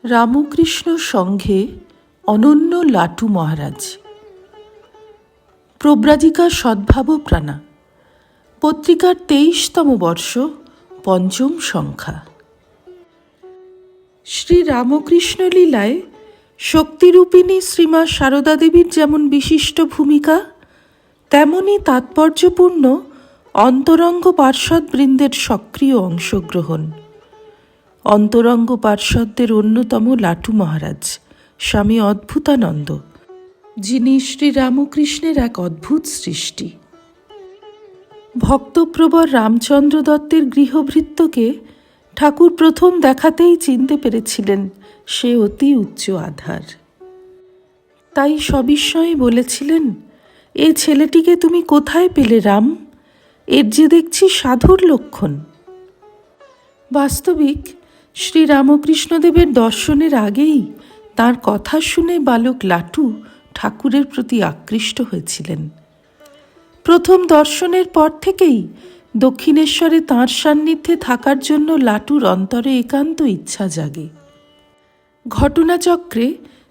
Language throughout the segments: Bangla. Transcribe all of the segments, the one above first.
রামকৃষ্ণ সংঘে অনন্য লাটু মহারাজ। প্রব্রাজিকা সদ্ভাবপ্রাণা, পত্রিকার 23তম বর্ষ, 5ম সংখ্যা। শ্রী রামকৃষ্ণ লীলায় শক্তিরূপিণী শ্রীমা সারদা দেবীর যেমন বিশিষ্ট ভূমিকা, তেমনি তাৎপর্যপূর্ণ অন্তরঙ্গ পার্ষদবৃন্দের সক্রিয় অংশগ্রহণ। অন্তরঙ্গ পার্ষদদের অন্যতম লাটু মহারাজ স্বামী অদ্ভুতানন্দ, যিনি শ্রী রামকৃষ্ণের এক অদ্ভুত সৃষ্টি। ভক্তপ্রবর রামচন্দ্র দত্তের গৃহভৃত্যকে ঠাকুর প্রথম দেখাতেই চিনতে পেরেছিলেন সে অতি উচ্চ আধার। তাই সবিস্ময়ে বলেছিলেন, এ ছেলেটিকে তুমি কোথায় পেলে রাম? এর যে দেখছি সাধুর লক্ষণ। বাস্তবিক শ্রী রামকৃষ্ণদেবের দর্শনের আগেই তাঁর কথা শুনে বালক লাটু ঠাকুরের প্রতি আকৃষ্ট হয়েছিলেন। প্রথম দর্শনের পর থেকেই দক্ষিণেশ্বরে তাঁর সান্নিধ্যে থাকার জন্য লাটুর অন্তরে একান্ত ইচ্ছা জাগে। ঘটনাচক্রে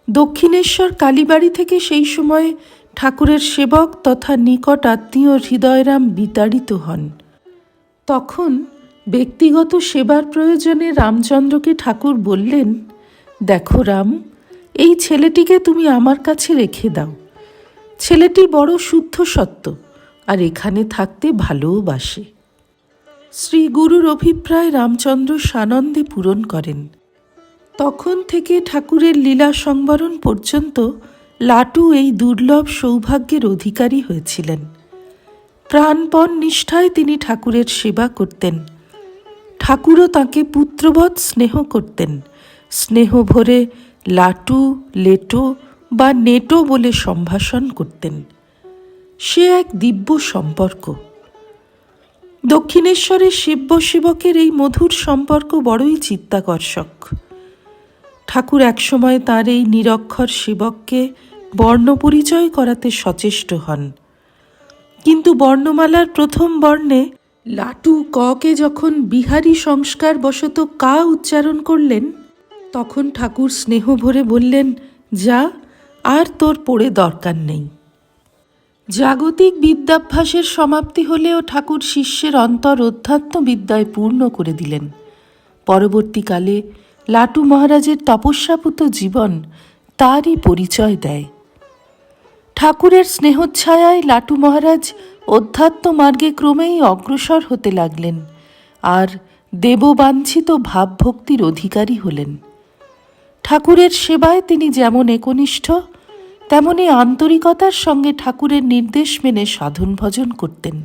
দক্ষিণেশ্বর কালীবাড়ি থেকে সেই সময়ে ঠাকুরের সেবক তথা নিকট আত্মীয় হৃদয়রাম বিতাড়িত হন। তখন ব্যক্তিগত সেবার প্রয়োজনে রামচন্দ্রকে ঠাকুর বললেন, দেখো রাম, এই ছেলেটিকে তুমি আমার কাছে রেখে দাও। ছেলেটি বড় শুদ্ধ সত্য, আর এখানে থাকতে ভালোবাসে। শ্রী গুরুর অভিপ্রায় রামচন্দ্র সানন্দে পূরণ করেন। তখন থেকে ঠাকুরের লীলা সংবরণ পর্যন্ত লাটু এই দুর্লভ সৌভাগ্যের অধিকারী হয়েছিলেন। প্রাণপণ নিষ্ঠায় তিনি ঠাকুরের সেবা করতেন। ঠাকুরও তাঁকে পুত্রবৎ স্নেহ করতেন। স্নেহ ভরে লাটু, লেটো বা নেটো বলে সম্ভাষণ করতেন। সে এক দিব্য সম্পর্ক। দক্ষিণেশ্বরের শিব্য সেবকের এই মধুর সম্পর্ক বড়ই চিত্তাকর্ষক। ঠাকুর একসময় তাঁর এই নিরক্ষর সেবককে বর্ণপরিচয় করাতে সচেষ্ট হন। কিন্তু বর্ণমালার প্রথম বর্ণে লাটু ককে যখন বিহারী সংস্কার বশত কা উচ্চারণ করলেন, তখন ঠাকুর স্নেহ ভরে বললেন, যা, আর তোর পড়ে দরকার নেই। জাগতিক বিদ্যাভ্যাসের সমাপ্তি হলেও ঠাকুর শিষ্যের অন্তর অধ্যাত্ম বিদ্যায় পূর্ণ করে দিলেন। পরবর্তীকালে লাটু মহারাজের তপস্যাপুত জীবন তারই পরিচয় দেয়। ঠাকুরের স্নেহচ্ছায়ায় লাটু মহারাজ অধ্যাত্ম মার্গে ক্রমেই অগ্রসর হতে লাগলেন, আর দেববাঞ্ছিত ভাবভক্তির অধিকারী হলেন। ঠাকুরের সেবায় তিনি যেমন একনিষ্ঠ, তেমনি আন্তরিকতার সঙ্গে ঠাকুরের নির্দেশ মেনে সাধন ভজন করতেন।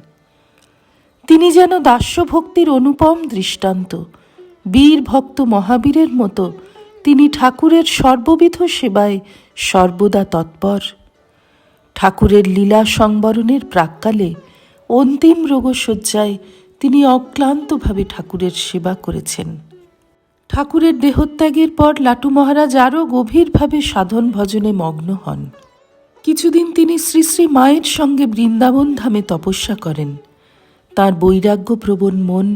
তিনি যেন দাস্যভক্তির অনুপম দৃষ্টান্ত। বীর ভক্ত মহাবীরের মতো তিনি ঠাকুরের সর্ববিধ সেবায় সর্বদা তৎপর। ঠাকুরের লীলা সংবরণের প্রাক্কালে অন্তিম রোগশয্যায় তিনি অক্লান্তভাবে ঠাকুরের সেবা করেছেন। ঠাকুরের দেহত্যাগের পর লাটু মহারাজ আরও গভীরভাবে সাধন ভজনে মগ্ন হন। কিছুদিন তিনি শ্রী শ্রী মায়ের সঙ্গে বৃন্দাবন ধামে তপস্যা করেন। তাঁর বৈরাগ্যপ্রবণ মন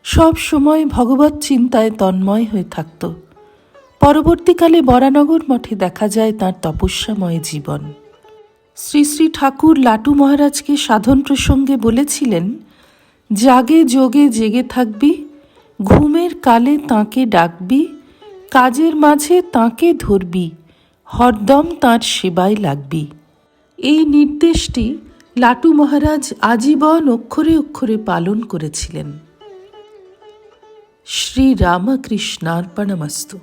সব সময় ভগবৎ চিন্তায় তন্ময় হয়ে থাকত। পরবর্তীকালে বরানগর মঠে দেখা যায় তাঁর তপস্যাময় জীবন। শ্রী শ্রী ঠাকুর লাটু মহারাজকে সাধন প্রসঙ্গে বলেছিলেন, জাগে যোগে জেগে থাকবি, ঘুমের কালে তাঁকে ডাকবি, কাজের মাঝে তাঁকে ধরবি, হরদম তাঁর সেবায় লাগবি। এই নির্দেশটি লাটু মহারাজ আজীবন অক্ষরে অক্ষরে পালন করেছিলেন। শ্রী রামকৃষ্ণার্পণমস্তু।